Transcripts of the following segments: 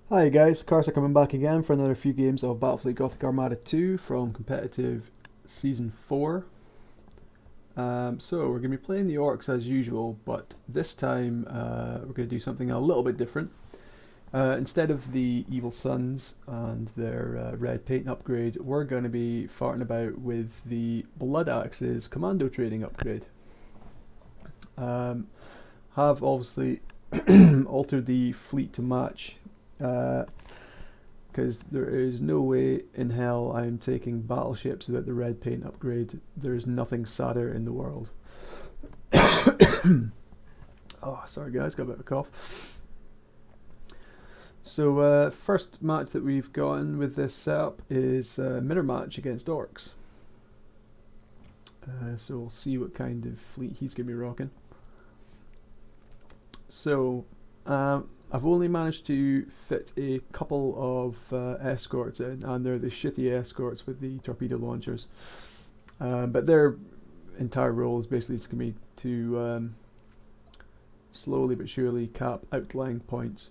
Hi guys, Carcer coming back again for another few games of Battlefleet Gothic Armada 2 from competitive Season 4. So we're going to be playing the Orcs as usual, but this time we're going to do something a little bit different. Instead of the Evil Sons and their red paint upgrade, we're going to be farting about with the Blood Axe's Kommando trading upgrade. Have obviously altered the fleet to match because there is no way in hell I'm taking battleships without the red paint upgrade. There is nothing sadder in the world. Oh, sorry guys, got a bit of a cough. So first match that we've gotten with this setup is a mirror match against Orcs. So we'll see what kind of fleet he's going to be rocking. So I've only managed to fit a couple of escorts in, and they're the shitty escorts with the torpedo launchers. But their entire role is basically just going to be to slowly but surely cap outlying points.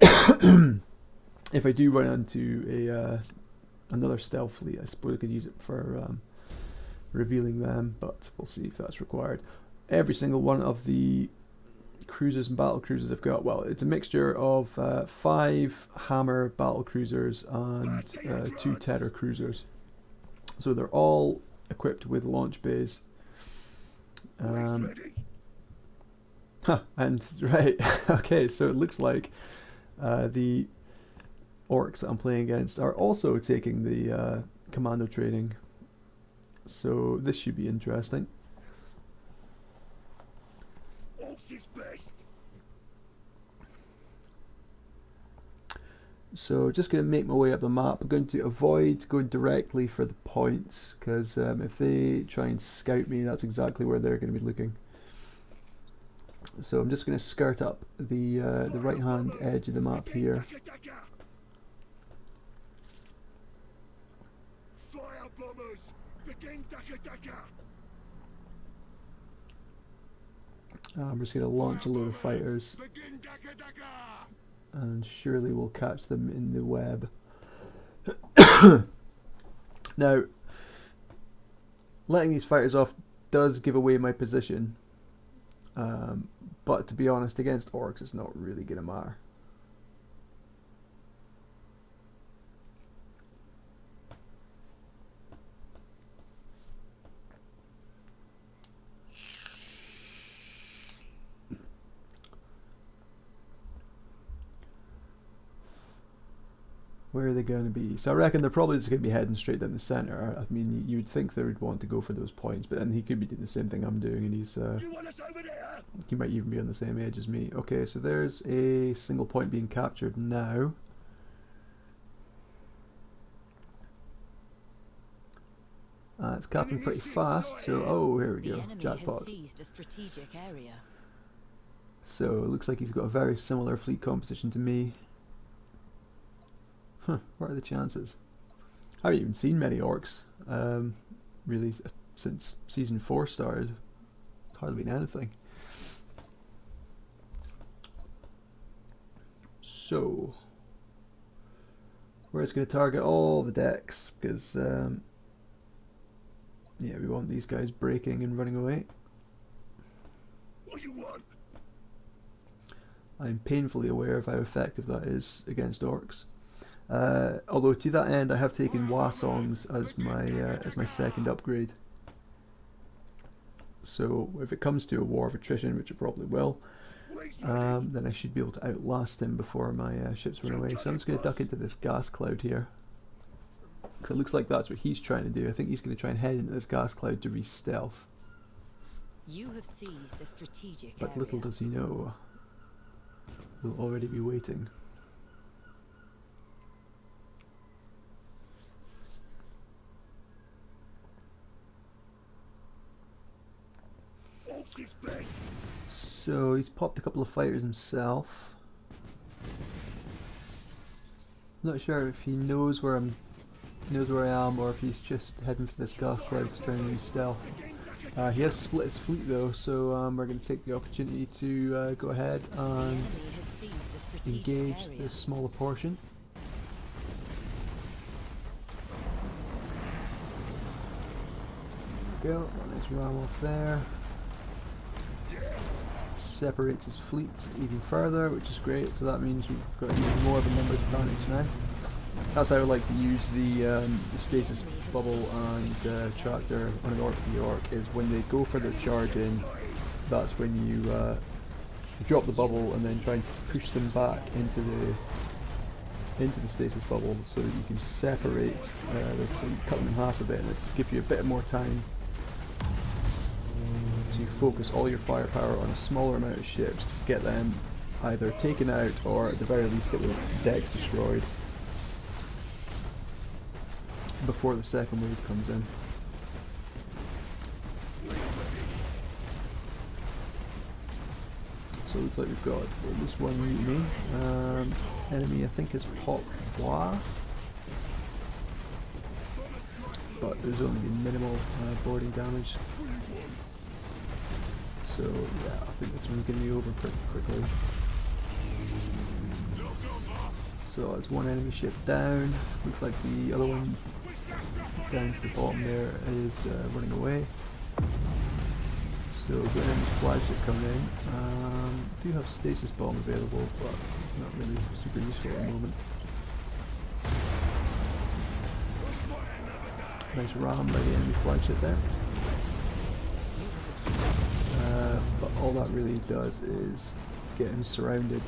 If I do run into another stealth fleet, I suppose I could use it for revealing them, but we'll see if that's required. Every single one of the cruisers and battle cruisers I've got, well, it's a mixture of 5 hammer battle cruisers and 2 tether cruisers. So they're all equipped with launch bays. And right, okay, so it looks like the Orcs that I'm playing against are also taking the commando training. So this should be interesting. So just going to make my way up the map. I'm going to avoid going directly for the points, because if they try and scout me, that's exactly where they're going to be looking. So I'm just going to skirt up the right hand edge of the map here. I'm just going to launch a load of fighters, and surely we'll catch them in the web. Now, letting these fighters off does give away my position, but to be honest, against Orcs it's not really going to matter. Where are they going to be? So I reckon they're probably just going to be heading straight down the centre. I mean, you would think they would want to go for those points, but then he could be doing the same thing I'm doing, and he might even be on the same edge as me. Okay, so there's a single point being captured now. It's capping pretty fast, so oh, here we go, jackpot. So it looks like he's got a very similar fleet composition to me. Huh, what are the chances? I haven't even seen many Orcs, really, since Season 4 started. It's hardly been anything. So, we're just going to target all the decks, because, yeah, we want these guys breaking and running away. What do you want? I'm painfully aware of how effective that is against Orcs. Although to that end, I have taken Wasongs as my second upgrade. So if it comes to a war of attrition, which it probably will, then I should be able to outlast him before my ships run away. So I'm just going to duck into this gas cloud here, because it looks like that's what he's trying to do. I think he's going to try and head into this gas cloud to re-stealth. You have seized a strategic but little does he know, we'll already be waiting. So he's popped a couple of fighters himself. Not sure if he knows where I am, or if he's just heading for this gas cloud to try and use stealth. He has split his fleet though, so we're going to take the opportunity to go ahead and engage this smaller portion. There we go, nice ram off there. Separates his fleet even further, which is great, so that means we've got even more of a numbers advantage now. That's how I like to use the stasis bubble and tractor on an Ork v Ork, is when they go for their charge in, that's when you drop the bubble and then try and push them back into the stasis bubble so that you can separate their fleet, cut them in half a bit, and it's give you a bit more time to focus all your firepower on a smaller amount of ships, just get them either taken out or at the very least get the decks destroyed before the second wave comes in. So it looks like we've got at least one mutiny. Enemy I think is Pop Bois, but there's only been minimal boarding damage. So yeah, I think this one's going to be over pretty quickly. So that's one enemy ship down. Looks like the other one down to the bottom there is running away. So we've got an enemy flagship coming in. Do have stasis bomb available, but it's not really super useful at the moment. Nice ram by the enemy flagship there. But all that really does is get him surrounded,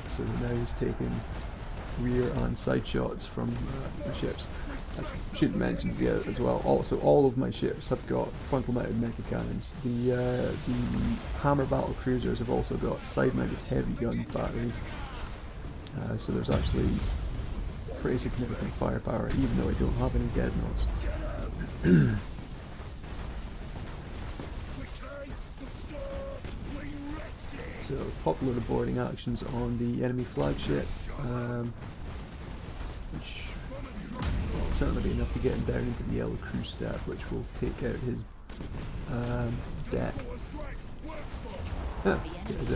so now he's taking rear and side shots from the ships. I should mention here as well, also all of my ships have got frontal mounted mecha cannons. The hammer battle cruisers have also got side mounted heavy gun batteries, so there's actually pretty significant firepower even though I don't have any dead notes. So pop a load of boarding actions on the enemy flagship, which will certainly be enough to get him down into the yellow crew step, which will take out his deck.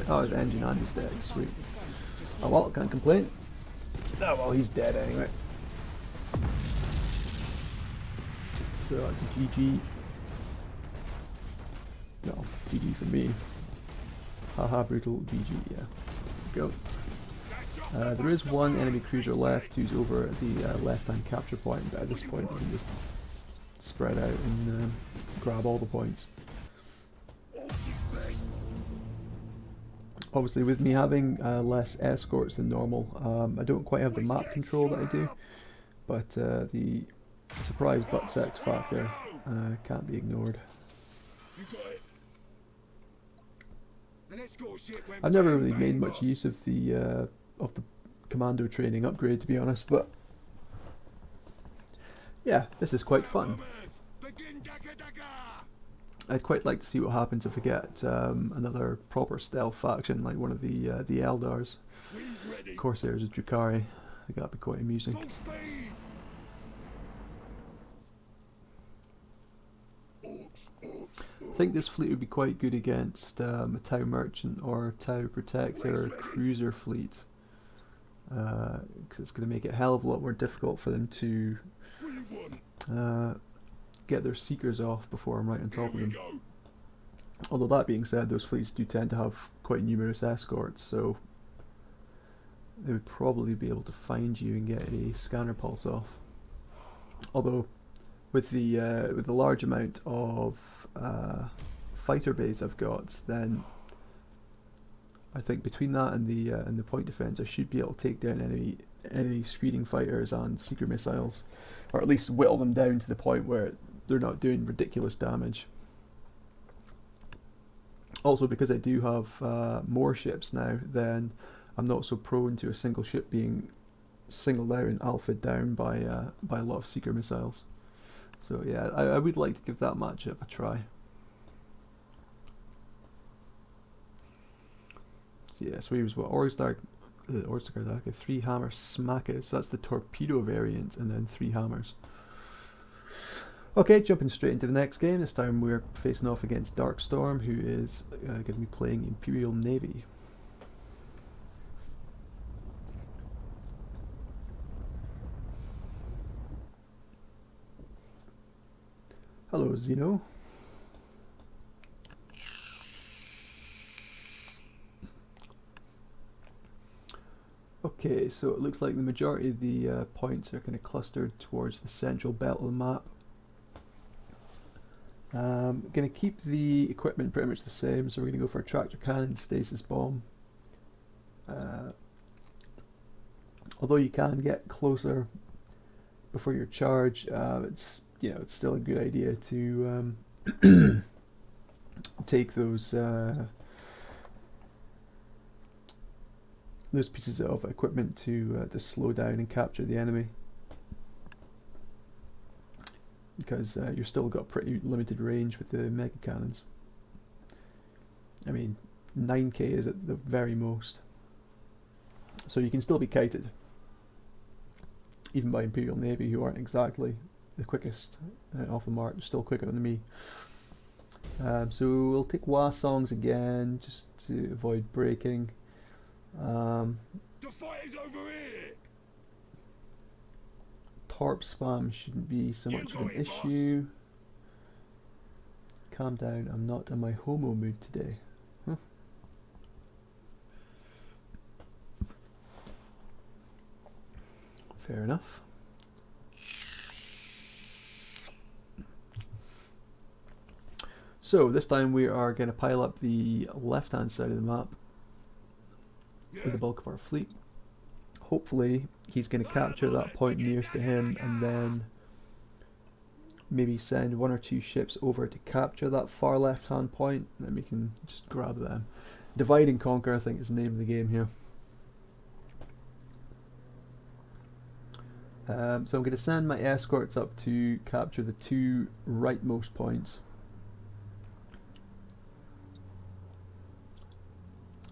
Oh, his engine and his deck, sweet. Oh well, can't complain. Oh well, he's dead anyway. So that's a GG. No, GG for me. Haha, brutal, GG, yeah. Go. There is one enemy cruiser left who's over at the left-hand capture point, but at this point we can just spread out and grab all the points. Obviously, with me having less escorts than normal, I don't quite have the map control that I do, but the surprise buttsecks factor can't be ignored. I've never really made much use of the commando training upgrade, to be honest, but yeah, this is quite fun. I'd quite like to see what happens if I get another proper stealth faction like one of the Eldars, Corsairs of Drukhari. I think that'd be quite amusing. I think this fleet would be quite good against a Tau Merchant or Tau Protector cruiser fleet, because it's going to make it a hell of a lot more difficult for them to get their seekers off before I'm right on top of them. Although that being said, those fleets do tend to have quite numerous escorts, so they would probably be able to find you and get a scanner pulse off. Although with the large amount of fighter bays I've got, then I think between that and the point defense, I should be able to take down any screening fighters and seeker missiles, or at least whittle them down to the point where they're not doing ridiculous damage. Also, because I do have more ships now, then I'm not so prone to a single ship being singled out and alphaed down by a lot of seeker missiles. So yeah, I would like to give that matchup a try. So yeah, so he was what, Ork's 3 hammer smackers. That's the torpedo variant, and then 3 hammers. Okay, jumping straight into the next game. This time we're facing off against Darkstorm, who is going to be playing Imperial Navy. Hello, Zeno. Okay, so it looks like the majority of the points are kind of clustered towards the central belt of the map. Going to keep the equipment pretty much the same, so we're going to go for a tractor cannon, stasis bomb. Although you can get closer before your charge, it's it's still a good idea to take those pieces of equipment to slow down and capture the enemy, because you've still got pretty limited range with the mega cannons. I mean, 9k is at the very most, so you can still be kited, even by Imperial Navy, who aren't exactly the quickest off the mark. They're still quicker than me. So we'll take Wah songs again, just to avoid breaking. The fight is over here. Torp spam shouldn't be so much of an issue. Calm down, I'm not in my homo mood today. Huh. Fair enough. So this time we are going to pile up the left hand side of the map with the bulk of our fleet. Hopefully he's going to capture that point nearest to him, and then maybe send 1 or 2 ships over to capture that far left hand point, and then we can just grab them. Divide and conquer, I think, is the name of the game here. So I'm going to send my escorts up to capture the 2 rightmost points.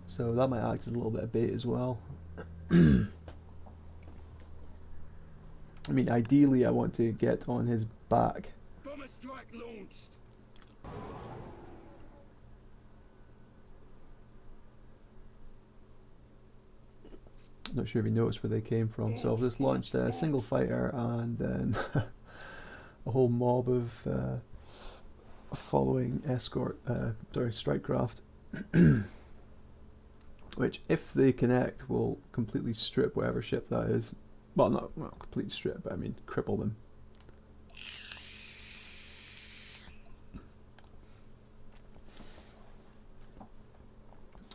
So that might act as a little bit of bait as well. I mean, ideally I want to get on his back. Bomber strike launched. Not sure if he noticed where they came from, so I've just launched a single fighter and then a whole mob of following strike craft. Which, if they connect, will completely strip whatever ship that is. Well, not completely strip, but I mean cripple them. I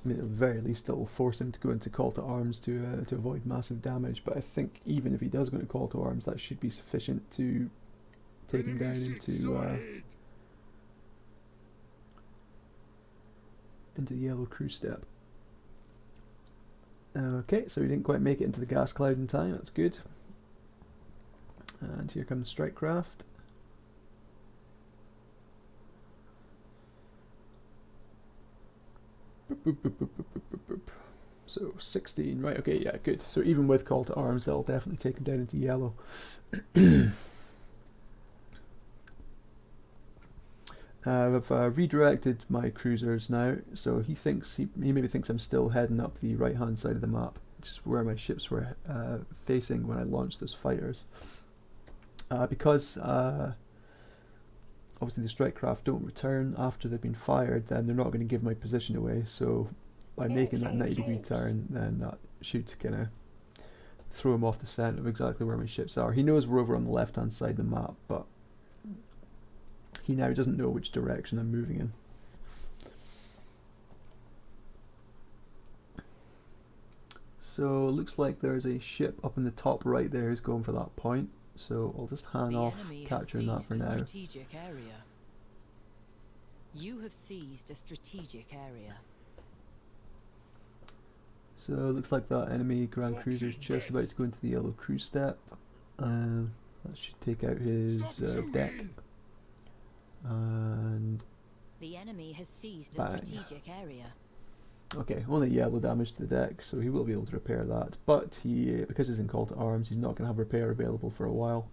mean, at the very least, it will force him to go into call to arms to avoid massive damage. But I think even if he does go into call to arms, that should be sufficient to take him down into the yellow crew step. Okay, so we didn't quite make it into the gas cloud in time, that's good. And here comes strike craft. Boop, boop, boop, boop, boop, boop, boop, boop. So 16, right, okay, yeah, good. So even with call to arms, they'll definitely take him down into yellow. I've redirected my cruisers now, so he maybe thinks I'm still heading up the right hand side of the map, which is where my ships were facing when I launched those fighters. Because obviously the strike craft don't return after they've been fired, then they're not going to give my position away, so by making that 90-degree turn, then that should kind of throw him off the scent of exactly where my ships are. He knows we're over on the left hand side of the map, but he now doesn't know which direction I'm moving in. So it looks like there's a ship up in the top right there who's going for that point. So I'll just hang off capturing that for now. Strategic area. You have seized a strategic area. So it looks like that enemy Grand Cruiser is just about to go into the yellow crew step. That should take out his deck. And the enemy has seized bang. a strategic area. Okay, only yellow damage to the deck, so he will be able to repair that. But because he's in call to arms, he's not going to have repair available for a while.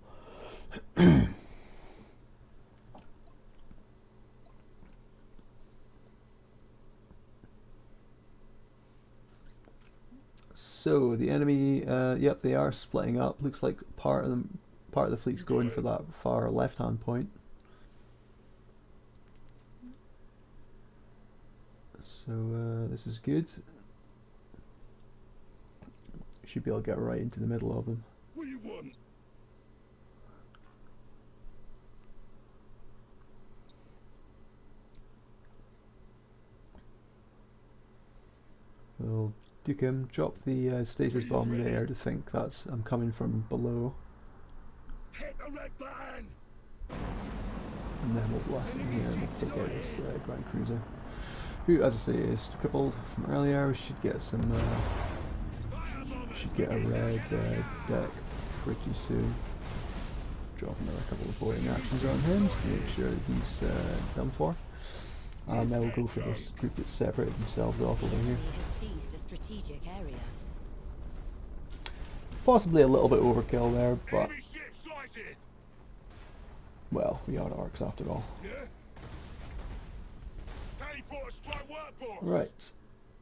So the enemy, yep, they are splitting up. Looks like part of the fleet's going for that far left-hand point. So this is good. Should be able to get right into the middle of them. What do you want? We'll duke him, drop the stasis bomb there to think that's I'm coming from below, Hit the red button! and then we'll blast him here and we'll take out this Grand Cruiser, who, as I say, is crippled from earlier. We should get some, should get a red deck pretty soon. Drop another couple of boarding actions on him to make sure that he's done for. And now we'll go for this group that's separated themselves off over here. Has seized a strategic area. Possibly a little bit overkill there, but Enemy ship sighted! well, we are Orcs after all. Yeah? Teleport strike workforce! Right,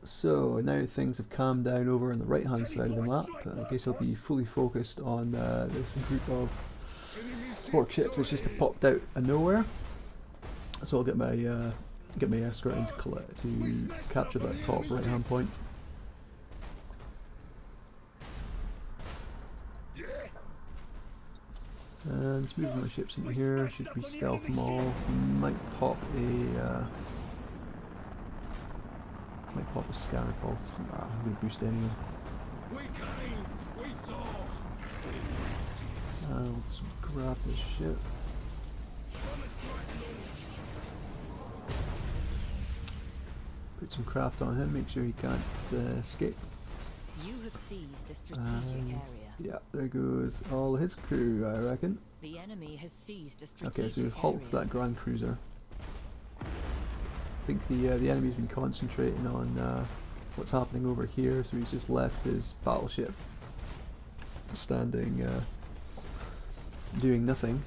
so now things have calmed down over on the right hand side of the map. I guess I'll be fully focused on this group of Orc ships which just popped out of nowhere. So I'll get my escort in to capture that top right hand point. And let's move my ships into here. Should we stealth them all? Might pop a scanner pulse. Nah, I'm gonna boost anyway. We came! We saw! Let's grab this ship. Put some craft on him, make sure he can't escape. You have seized a strategic area. Yeah, there goes all his crew, I reckon. The enemy has seized a strategic Okay, so we've halted area. that Grand Cruiser. I think the enemy's been concentrating on what's happening over here, so he's just left his battleship standing, doing nothing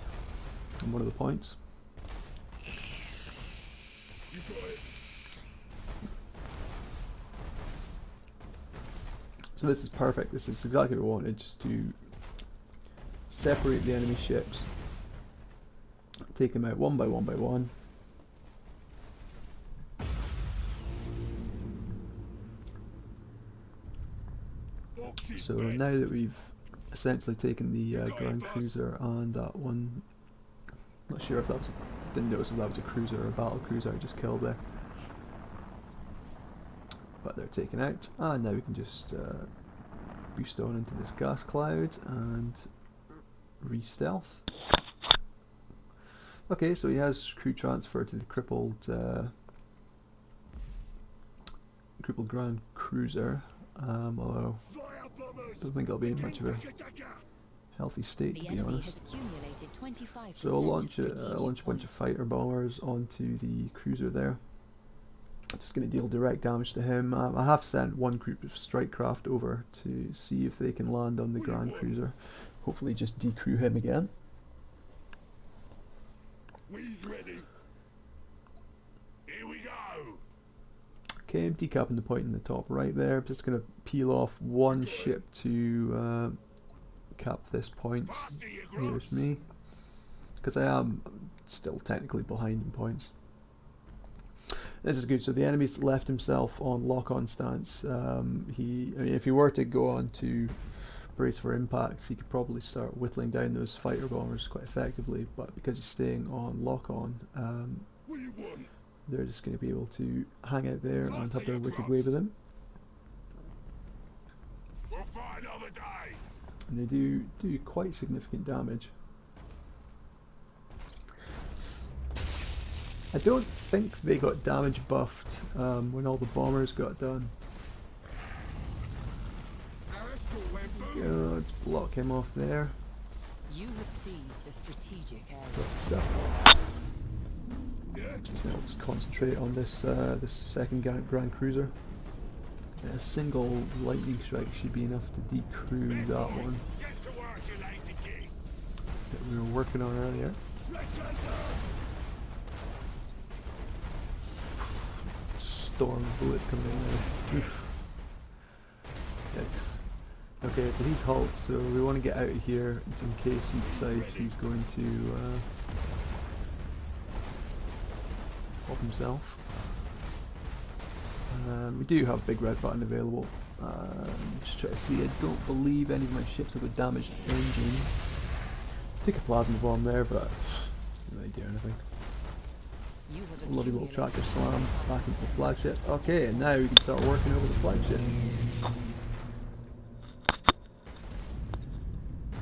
on one of the points. You got it! So this is perfect. This is exactly what we wanted, just to separate the enemy ships, take them out one by one by one. So now that we've essentially taken the Grand Cruiser and that one, not sure if that was, didn't notice if that was a cruiser or a battle cruiser I just killed there. But they're taken out, and now we can just boost on into this gas cloud and re-stealth. Okay, so he has crew transfer to the crippled Grand Cruiser, although I don't think it'll be in much of a healthy state, to be honest. So I'll launch a bunch of fighter bombers onto the cruiser there. Just going to deal direct damage to him. I have sent one group of strike craft over to see if they can land on the Grand Cruiser. Hopefully just decrew him again. We's ready. Here we go. Okay, I'm decapping the point in the top right there. I'm just going to peel off one ship to cap this point nearest me, because I am still technically behind in points. This is good. So the enemy's left himself on lock-on stance. I mean, if he were to go on to brace for impacts, he could probably start whittling down those fighter bombers quite effectively. But because he's staying on lock-on, they're just going to be able to hang out there and have their wicked way with him. We'll fight another day. And they do quite significant damage. I don't think they got damage buffed when all the bombers got done. Let's block him off there. You have seized a strategic area. Stuff. So now let's concentrate on this this second Grand Cruiser. A single lightning strike should be enough to decrew that one that we were working on earlier. Storm bullets coming in there. Oof. Yikes. Okay, so he's halt, so we want to get out of here in case he decides he's going to help himself. We do have big red button available. Just try to see. I don't believe any of my ships have got damaged engines. Took a plasma bomb there, but didn't really do anything. You have A lovely little accumulated tractor slam back into the power flagship. Okay, and now we can start working over the flagship.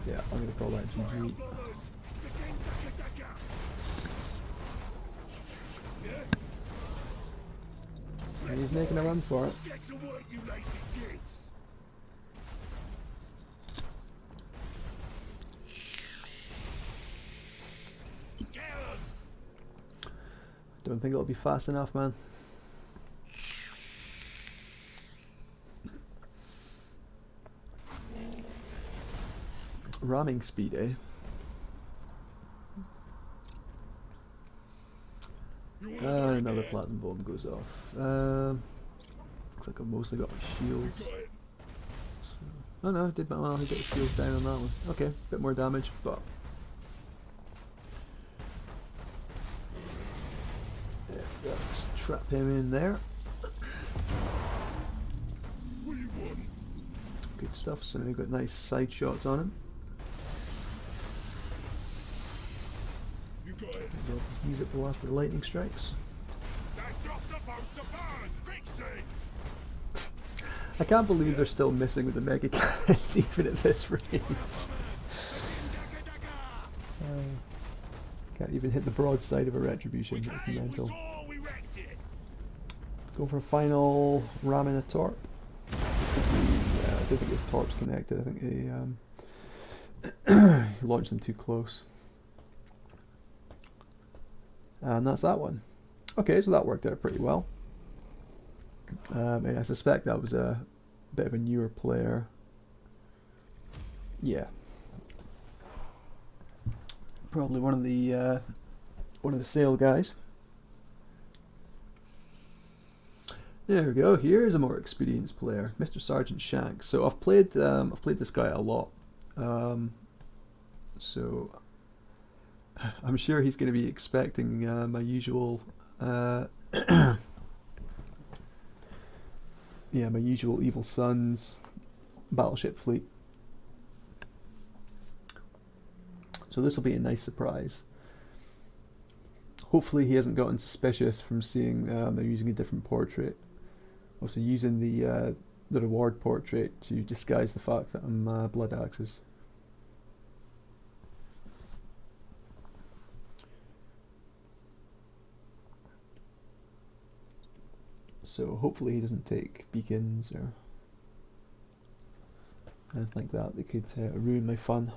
Yeah, I'm going to call that GG. He's making a run for it. Get to work, you lazy kids. Get 'em. Don't think it'll be fast enough, man. Ramming speed, eh? Another platinum bomb goes off. Looks like I've mostly got my shields. So, oh no, I did well, I got the shields down on that one. Okay, bit more damage, but yeah, let's trap him in there. Good stuff, so we've got nice side shots on him. You got it. I'll just use it for after the lightning strikes. That's not supposed to burn. Fix it. I can't believe they're still missing with the mega cannons even at this range. Can't even hit the broadside of a retribution. It's mental. Go for a final ramming a torp. Yeah, I don't think his torp's connected. I think he launched them too close. And that's that one. Okay, so that worked out pretty well. And I suspect that was a bit of a newer player. Yeah, probably one of the sale guys. There we go. Here's a more experienced player, Mr. Sergeant Shanks. So I've played this guy a lot. So I'm sure he's going to be expecting my usual, yeah, my usual Evil Sons battleship fleet. So this will be a nice surprise. Hopefully he hasn't gotten suspicious from seeing they're using a different portrait. Also using the reward portrait to disguise the fact that I'm Blood Axes. So hopefully he doesn't take beacons or anything like that that could ruin my fun.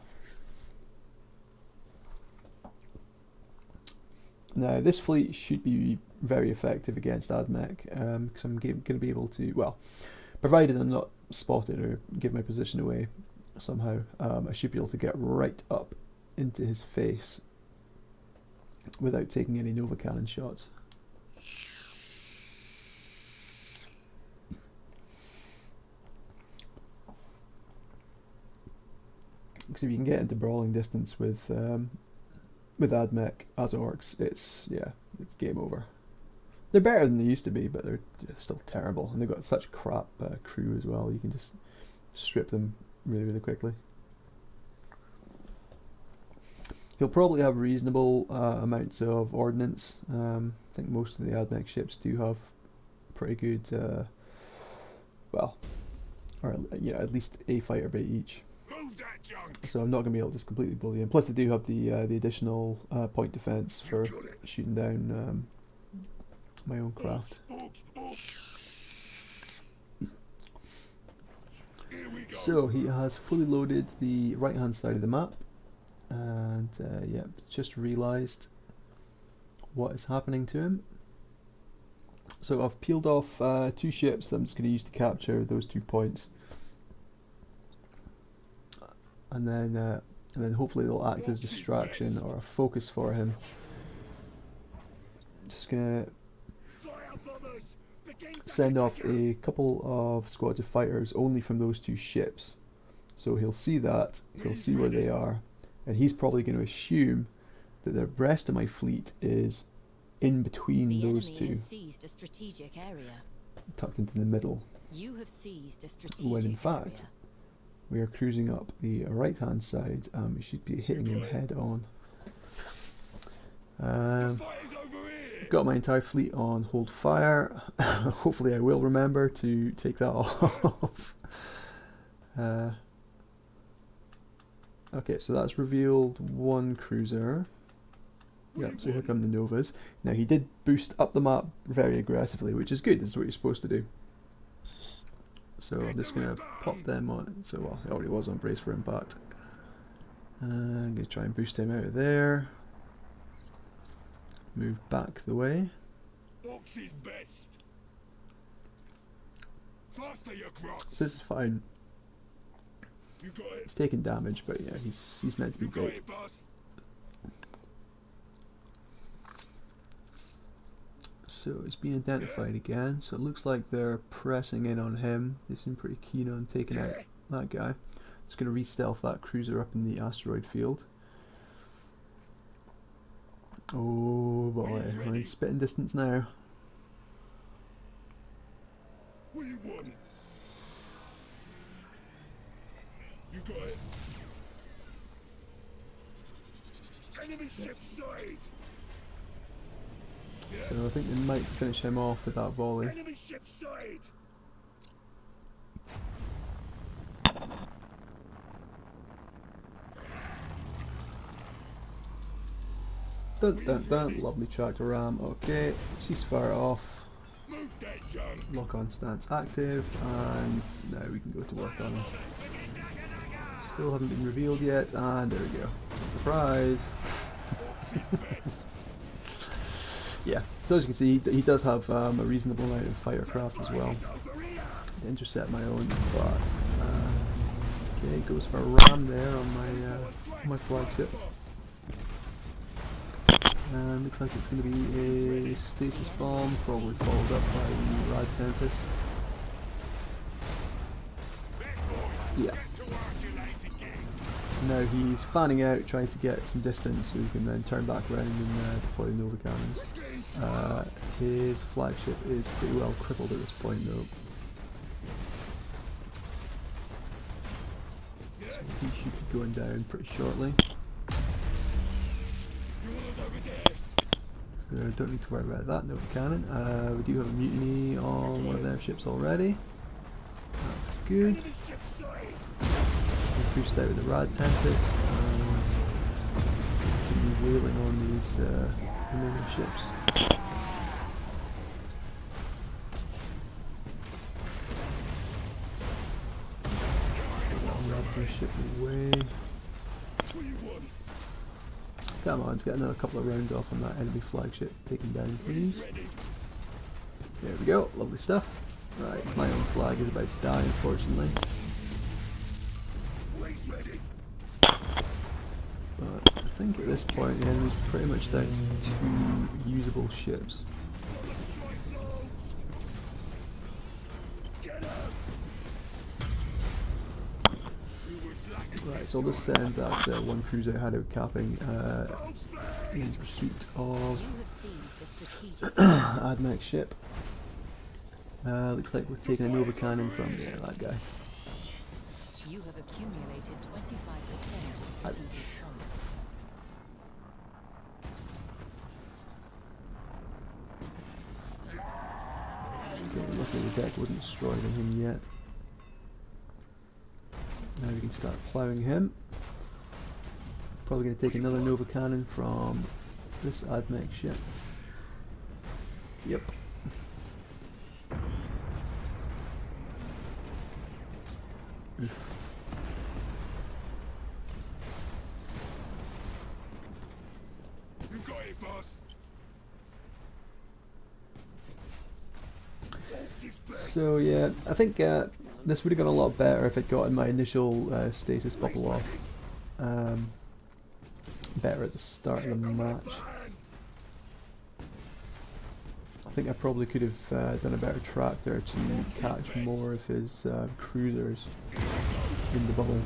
Now this fleet should be very effective against AdMech because I'm going to be able to, well, provided I'm not spotted or give my position away somehow, I should be able to get right up into his face without taking any Nova Cannon shots. Because if you can get into brawling distance with AdMech as orcs, it's game over. They're better than they used to be, but they're still terrible, and they've got such crap crew as well. You can just strip them really, really quickly. He'll probably have reasonable amounts of ordnance. I think most of the AdMech ships do have pretty good, well, or at least a fighter bay each. So I'm not going to be able to just completely bully him. Plus they do have the additional point defense for shooting down my own craft. So he has fully loaded the right hand side of the map, and yeah, just realised what is happening to him. So I've peeled off 2 ships that I'm just going to use to capture those 2 points. And then hopefully they'll act as a distraction or a focus for him. Just gonna send off a couple of squads of fighters only from those 2 ships. So he'll see that, he'll see where they are, and he's probably going to assume that the rest of my fleet is in between those 2. Has seized a strategic area. tucked into the middle, You have seized a when in strategic fact area. we are cruising up the right hand side. We should be hitting him head on. The fighter's over here. Got my entire fleet on hold fire. Hopefully I will remember to take that off. Okay, so that's revealed one cruiser. Yep, so here come the Novas. Now he did boost up the map very aggressively, which is good. This is what you're supposed to do. So I'm just going to pop them on. So, well, it already was on brace for impact. I'm going to try and boost him out of there. Move back the way. Orcs is best. Faster, you crocs. So this is fine. You got it. He's taking damage, but yeah, he's meant to be You got great. it, boss. So it's been identified again. So it looks like they're pressing in on him. They seem pretty keen on taking out that guy. Just going to re-stealth that cruiser up in the asteroid field. Oh boy, we're in spitting distance now. What do you want? You got it. Enemy ship sight. So I think they might finish him off with that volley. Enemy ship sight. Dun dun dun, lovely tractor ram. Okay, ceasefire off. Move that junk. Lock on stance active, and now we can go to work on him. Still haven't been revealed yet, and there we go. Surprise! Yeah, so as you can see, he does have a reasonable amount of fighter craft as well. Intercept my own, but okay, goes for a ram there on my flagship. And looks like it's going to be a stasis bomb, probably followed up by the Rad Tempest. Yeah. Now he's fanning out, trying to get some distance so he can then turn back around and deploy the Nova cannons. His flagship is pretty well crippled at this point though. So he should be going down pretty shortly. So don't need to worry about that Nova cannon. We do have a mutiny on one of their ships already. That's good. We pushed out with the Rad Tempest and continue wailing on these remaining ships. Grab this ship away. Come on, let's get another couple of rounds off on that enemy flagship. Take him down, please. There we go, lovely stuff. Right, my own flag is about to die, unfortunately. But I think at this point the enemy's pretty much down to 2 usable ships. Right, so I'll just send that one cruiser I had out capping in pursuit of Admech ship. Looks like we're taking a Nova cannon from that guy. You have accumulated 25% of strategic points. Okay, luckily the deck wasn't destroyed on him yet. Now we can start ploughing him. Probably going to take another Nova cannon from this Admech ship. Yep. Oof. You got it, boss. So yeah, I think this would have gone a lot better if it got in my initial status bubble off. Better at the start of the match. I think I probably could have done a better tractor to catch more of his cruisers in the bubble.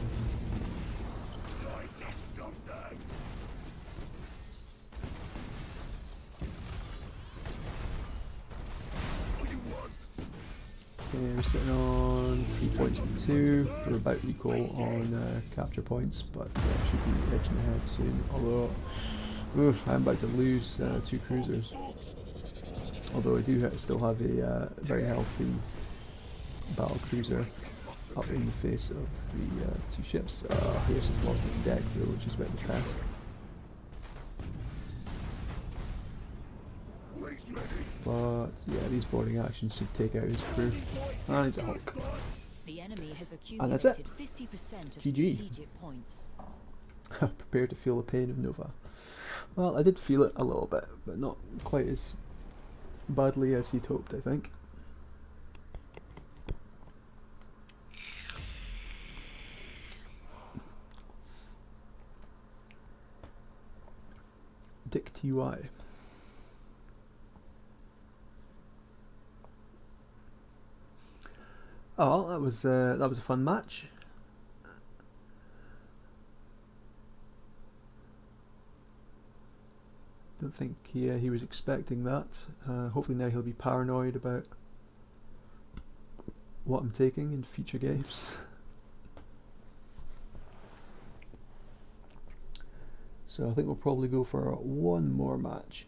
we're sitting on 3 points and 2. We're about equal on capture points, but should be edging ahead soon. Although, oof, I'm about to lose 2 cruisers. Although I do still have a very healthy battle cruiser up in the face of the 2 ships. Hiya's just lost his deck though, which is a bit of a pest. But yeah, these boarding actions should take out his crew. And he's a Hulk. The enemy has And that's it. 50% of GG. strategic points. Prepare to feel the pain of Nova. Well, I did feel it a little bit, but not quite as badly as he'd hoped, I think. Dick TY. Oh, that was a fun match. Don't think he was expecting that. Hopefully now he'll be paranoid about what I'm taking in future games. So I think we'll probably go for one more match.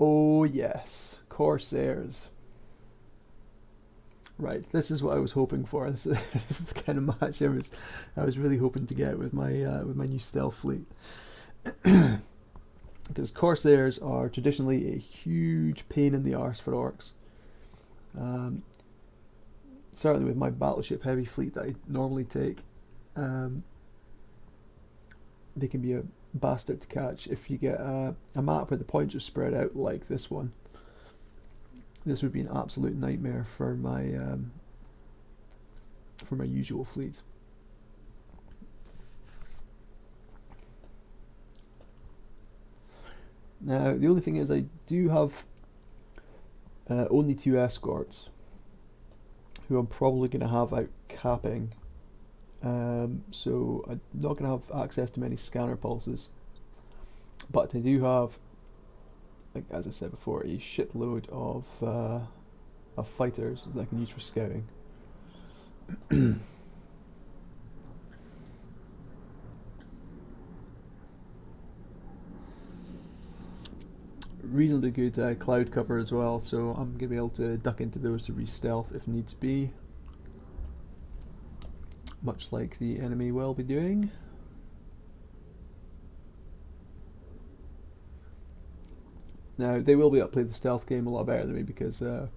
Oh yes, Corsairs. Right, this is what I was hoping for. This is the kind of match I was really hoping to get with my new stealth fleet. Because Corsairs are traditionally a huge pain in the arse for orcs. Certainly with my battleship heavy fleet that I normally take, they can be a bastard to catch if you get a map where the points are spread out like this one. This would be an absolute nightmare for my usual fleet. Now the only thing is I do have only 2 escorts who I'm probably going to have out capping, so I'm not going to have access to many scanner pulses, but I do have, like as I said before, a shitload of fighters that I can use for scouting. Reasonably good cloud cover as well, so I'm going to be able to duck into those to re-stealth if needs be, much like the enemy will be doing. Now they will be able to play the stealth game a lot better than me because they're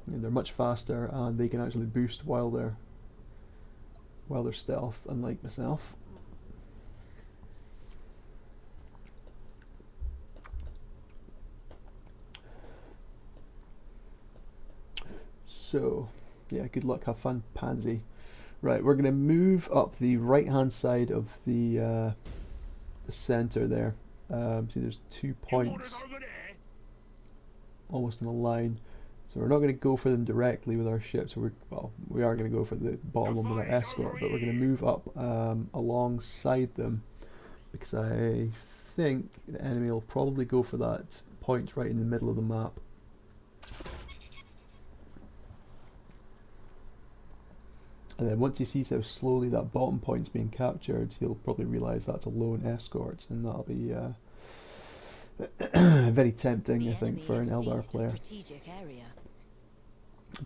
much faster and they can actually boost while they're stealth, unlike myself. So yeah, good luck, have fun, pansy. Right, we're going to move up the right hand side of the center there. See, there's 2 points almost in a line, so we're not going to go for them directly with our ships. We are going to go for the bottom one with our escort, but we're going to move up alongside them because I think the enemy will probably go for that point right in the middle of the map. And then once he sees how slowly that bottom point's being captured, he'll probably realise that's a lone escort, and that'll be very tempting, I think, for an Eldar player.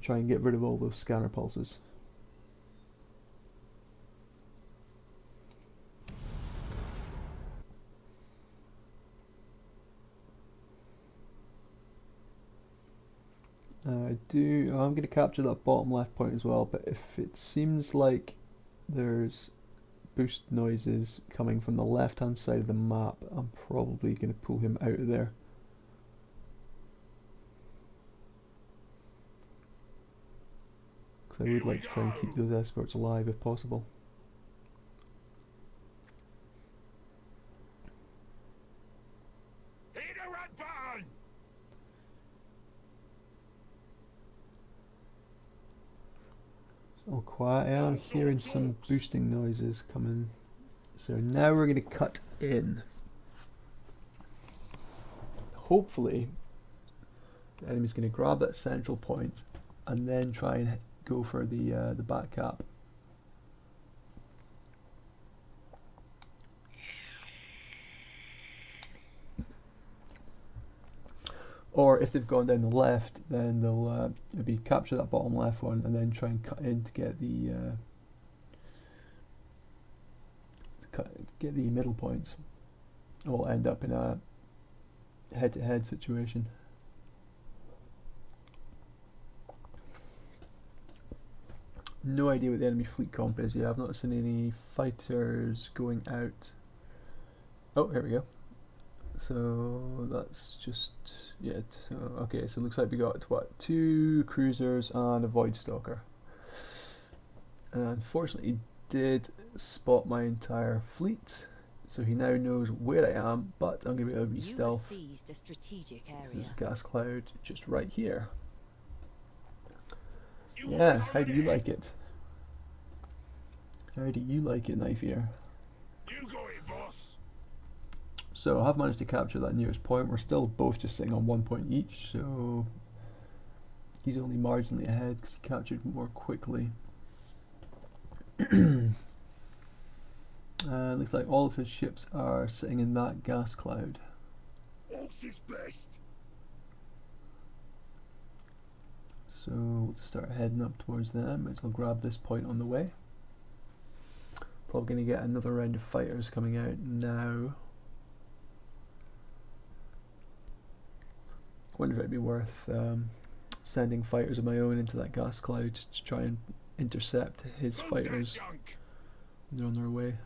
Try and get rid of all those scanner pulses. I'm going to capture that bottom left point as well, but if it seems like there's boost noises coming from the left hand side of the map, I'm probably going to pull him out of there. Because I would like to try and keep those escorts alive if possible. Oh, quiet. I'm hearing some boosting noises coming. So now we're going to cut in. hopefully the enemy's going to grab that central point and then try and go for the back cap. Or if they've gone down the left, then they'll maybe capture that bottom left one and then try and cut in to get the middle points. We'll end up in a head-to-head situation. No idea what the enemy fleet comp is. Yeah, I've not seen any fighters going out. Oh, here we go. So that's just so okay. So it looks like we got what, 2 cruisers and a void stalker. And unfortunately, he did spot my entire fleet, so he now knows where I am. But I'm going to be able to stealth. Seized a strategic area. There's a gas cloud just right here. Yeah, how do you like it? How do you like it, Knife Ear? You got it, boss. So I have managed to capture that nearest point. We're still both just sitting on 1 point each, so he's only marginally ahead because he captured more quickly. Looks like all of his ships are sitting in that gas cloud. Orks is best. So we'll just start heading up towards them. Might as well grab this point on the way. Probably going to get another round of fighters coming out now. Wonder if it'd be worth sending fighters of my own into that gas cloud just to try and intercept his fighters. They're on their way.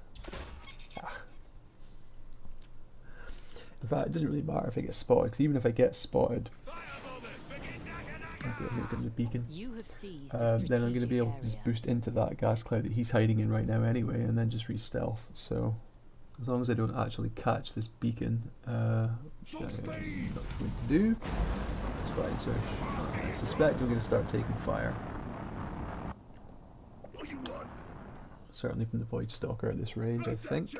In fact, it doesn't really matter if I get spotted, because even if I get spotted, okay, here comes a beacon. Then I'm going to be able to just boost into that gas cloud that he's hiding in right now anyway, and then just re-stealth. So as long as I don't actually catch this beacon, which I'm not going to do, that's fine. So I suspect we're going to start taking fire. Certainly from the Void Stalker at this range, I think.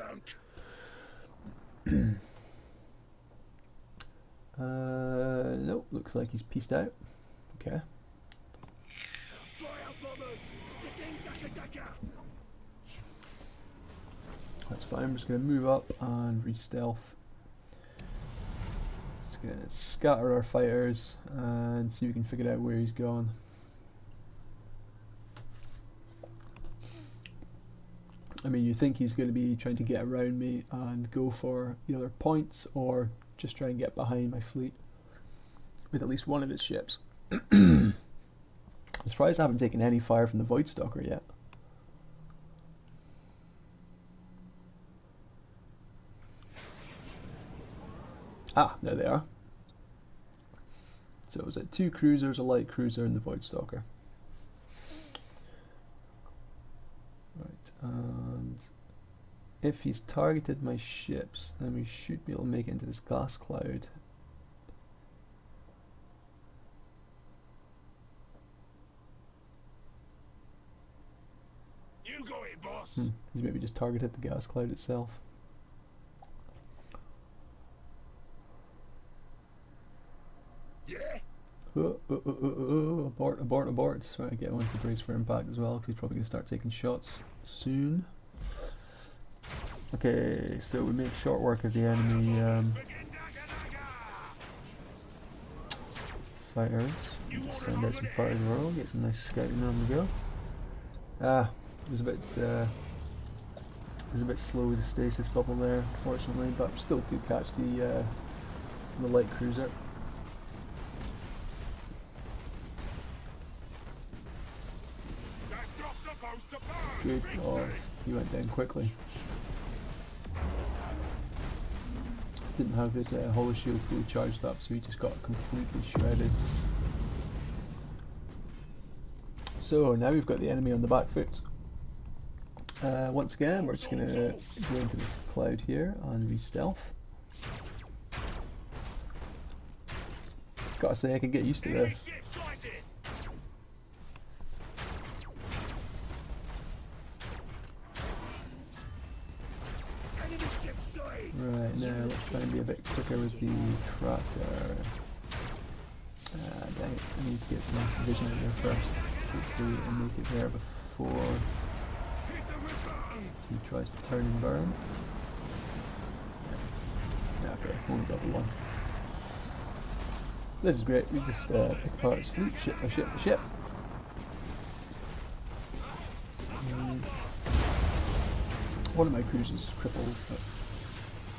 Nope, looks like he's pieced out. Okay. That's fine, I'm just going to move up and re-stealth. Just going to scatter our fighters and see if we can figure out where he's gone. I mean, you think he's going to be trying to get around me and go for the other points, or just try and get behind my fleet with at least one of his ships. I'm surprised I haven't taken any fire from the Void Stalker yet. Ah, there they are. So it was 2 cruisers, a light cruiser, and the Void Stalker. Right, and if he's targeted my ships, then we should be able to make it into this gas cloud. You got it, boss. He's maybe just targeted the gas cloud itself. Yeah. Abort, abort, abort. So I get one to brace for impact as well, because he's probably going to start taking shots soon. Okay, so we make short work of the enemy fighters. Send out some fighters in a row, get some nice scouting on the go. It was a bit slow with the stasis bubble there, unfortunately, but still could catch the light cruiser. Good God, he went down quickly. Didn't have his holo shield fully charged up, so he just got completely shredded. So now we've got the enemy on the back foot. Once again, we're just going to go into this cloud here and re-stealth. Gotta say, I can get used to this. Right, now let's try and be a bit quicker with the tractor. Dang it, I need to get some vision in there first. Hopefully I'll make it there before he tries to turn and burn. Yeah, okay, only got the one. This is great, we just pick apart his fleet, ship by ship by ship. One of my cruisers is crippled, but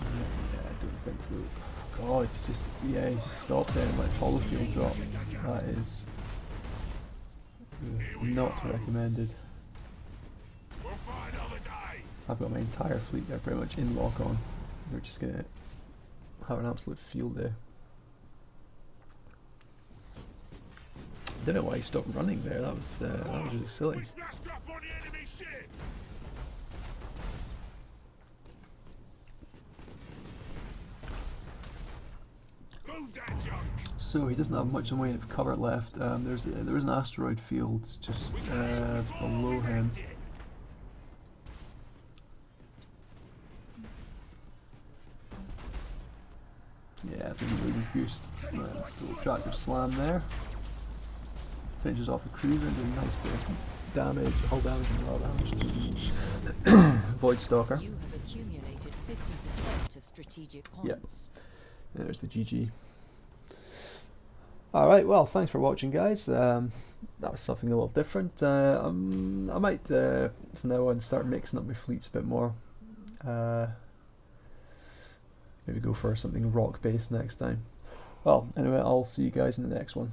yeah, I don't think so. God, it's just, yeah, he's just stopped there and lets Holofield drop. That is not recommended. I've got my entire fleet there pretty much in lock on. They're just gonna have an absolute field day. I don't know why he stopped running there, that was really silly. So he doesn't have much in the way of cover left. There is an asteroid field just below him. Yeah, I think he's losing boost. Little tractor slam there. Finishes off a cruiser and does a nice bit of damage, hull damage and raw damage. Void Stalker. You have accumulated 50% of strategic points. Yep. There's the GG. Alright, well, thanks for watching, guys. That was something a little different. I might, from now on, start mixing up my fleets a bit more. Maybe go for something rock-based next time. Well, anyway, I'll see you guys in the next one.